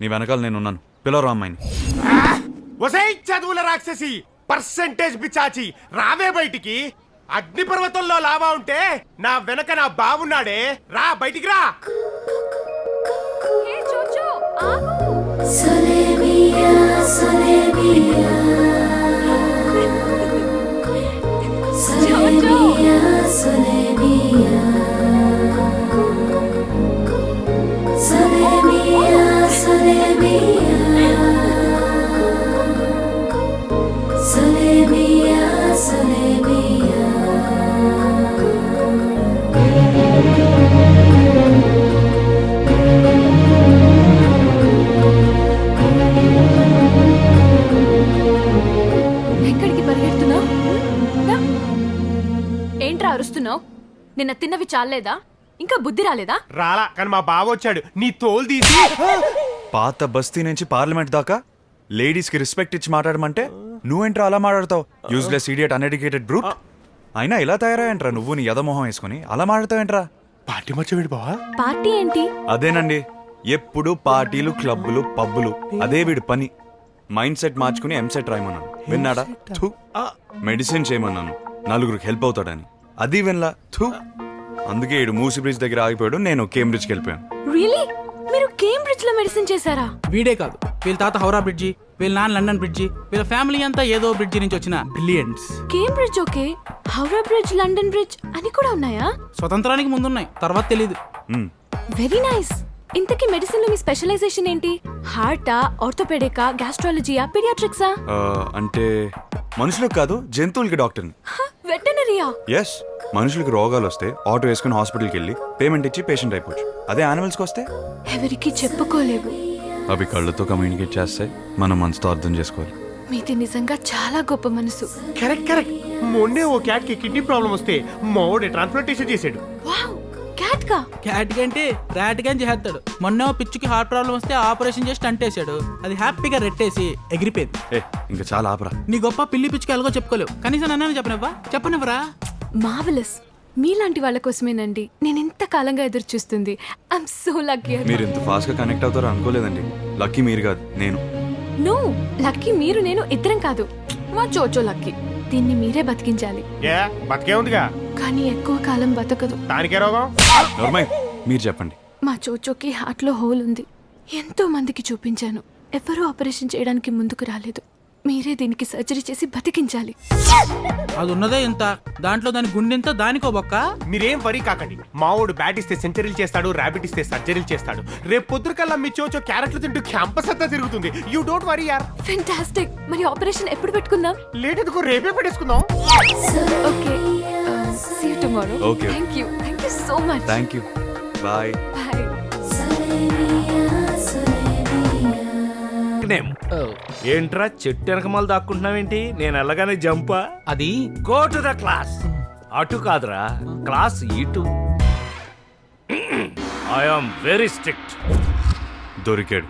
నీ వెనకాల నేనున్నాను. పిలవరా అమ్మాయిని. ఒసై చదువుల రాక్షసి, పర్సెంటేజ్ పిచాచి, రావే బయటికి. అగ్నిపర్వతంలో లావా ఉంటే నా వెనక నా బావున్నాడే, రా బయటికి రా. హే చోచో ఆగు. Solemia, Solemia, Solemia, Solemia, Solemia, Solemia, Solemia, Solemia. ఎక్కడికి పరిగెడుతున్నావు? ఏంట్రా అరుస్తున్నావు? నిన్న తిన్నవి చాలేదా? ఇంకా బుద్ధి రాలేదా? రాలా, కానీ మా బావ వచ్చాడు, నీ తోలు తీసి. పాత బస్తీ నుంచి పార్లమెంట్ దాకా లేడీస్ కి రెస్పెక్ట్ ఇచ్చి మాట్లాడమంటే నువ్వేంట్రా అలా మాట్లాడతావు? Useless idiot, uneducated brute. అయినా ఇలా తయారయ్యంట్రా నువ్వు నీ యదమోహం వేసుకుని అలా మాట్లాడతావేంట్రా? పార్టీ మర్చిపోయాడు బావా. పార్టీ ఏంటి? అదేనండి, ఎప్పుడు పార్టీలు, క్లబ్బులు, పబ్బులు, అదే వీడి పని. మైండ్ సెట్ మార్చుకుని ఎంసెట్ రాయమన్నాను, విన్నాడా? థూ. మెడిసిన్ చేయమన్నాను, నలుగురికి హెల్ప్ అవుతాడని, అది వినలా. థూ. అందుకే ఈడు మూసీ బ్రిడ్జ్ దగ్గర ఆగిపోయాడు, నేను కేంబ్రిడ్జ్కి వెళ్ళిపోయాను. రియలీ? మీరు కేంబ్రిడ్జ్ లో మెడిసిన్ చేశారా? వీడే కాదు, వీళ్ళ తాత హౌరా బ్రిడ్జి, వీళ్ళ నాన్న లండన్ బ్రిడ్జి, వీళ్ళ ఫ్యామిలీ అంతా ఏదో బ్రిడ్జి నుంచి వచ్చిన brilliants. Cambridge okay, Howrah bridge, London bridge అని కూడా ఉన్నాయా? స్వతంత్రానికి ముందున్నాయి, తర్వాత తెలీదు. Very nice. ఇంతకీ మెడిసిన్ లో మీ స్పెషలైజేషన్ ఏంటి? హార్టా, ఆర్థోపెడికా, గ్యాస్ట్రాలజీయా, పీడియాట్రిక్సా? అంటే మనుషులకు కాదు, జంతువులకి డాక్టర్ని. వెటనరీయా? ఎస్. మనుషులకి రోగాలు వస్తే ఆటో వేసుకుని హాస్పిటల్కి వెళ్ళి పేమెంట్ ఇచ్చి పేషెంట్ అయిపోవచ్చు. అదే యానిమల్స్కి వస్తే ఎవరికి చెప్పుకోలేవు. అవి కళ్ళతో కమ్యూనికేట్ చేస్తాయి, మనం మనసుతో అర్థం చేసుకోవాలి. మీది నిజంగా చాలా గొప్ప మనసు. Correct correct. మొన్నే ఓ క్యాట్ కి కిడ్నీ ప్రాబ్లం వస్తే మావోడే ట్రాన్స్ప్లాంటేషన్ చేశాడు. వావ్, క్యాట్ కా? క్యాట్ కంటే ర్యాట్ గాని చేస్తాడు. మొన్న పిచ్చికి హార్ట్ ప్రాబ్లం వస్తే ఆపరేషన్ చేసి అంటేశాడు. అది హ్యాపీగా రెట్టేసి ఎగిరిపోయింది. ఇంకా చాలా ఆపరా. నీ గొప్ప పిల్లి పిచ్చికి ఎలాగో చెప్పుకోలేవు, కనీసం నన్ను చెప్పనివ్వరా? మార్వెలస్. మీలాంటి వాళ్ళ కోసమేనండి నేను ఇంత కాలంగా ఎదురు చూస్తుంది. I'm so lucky. మీరు ఇంత ఫాస్ట్ గా కనెక్ట్ అవుతారో అనుకోలేదండి. లక్కీ మీరు కాదు, నేను. నో, లక్కీ మీరు, నేను ఇద్దరం కాదు. మా చోచో లక్కీ. దీన్ని మీరే బతికించాలి. ఏ బతికే ఉందిగా, కానీ ఎక్కువ కాలం బతకదు. దానికే రోగం. నోర్మై, మీరు చెప్పండి. మా చోచోకి హార్ట్ లో హోల్ ఉంది. ఎంతో మందికి చూపించాను, ఎవరూ ఆపరేషన్ చేయడానికి ముందుకు రాలేదు. మీరే దీనికి సర్జరీ చేసి బతికించాలి. అది ఉన్నదే ఇంత, దాంట్లో దాని గుండెంత, దానికో బొక్క. మీరేం వరీ కాకండి. మావోడు బ్యాట్ ఇస్తే సెంచరీలు చేస్తాడు, ర్యాబిట్ ఇస్తే సర్జరీలు చేస్తాడు. రేపు పొద్దుకల్లా మీ చోచో క్యారెట్లు తింటూ క్యాంపస్ అంతా తిరుగుతుంది. యూ డోంట్ వరీ యార్. ఫెంటాస్టిక్. మరి ఆపరేషన్ ఎప్పుడు పెట్టుకుందాం? లేట్ ఎందుకు, రేపే పెట్టేసుకుందాం. Okay, see you tomorrow. Okay. Thank you so much. Thank you. Bye. Bye. ఏంట్రా చెట్టు వెనకమాల దాక్కుంటున్నావేంటి? నేను వెళ్ళగానే జంపా? అది గో టు ద క్లాస్. అటు కాదురా, క్లాస్ ఇటు. I am very strict. దొరికాడు.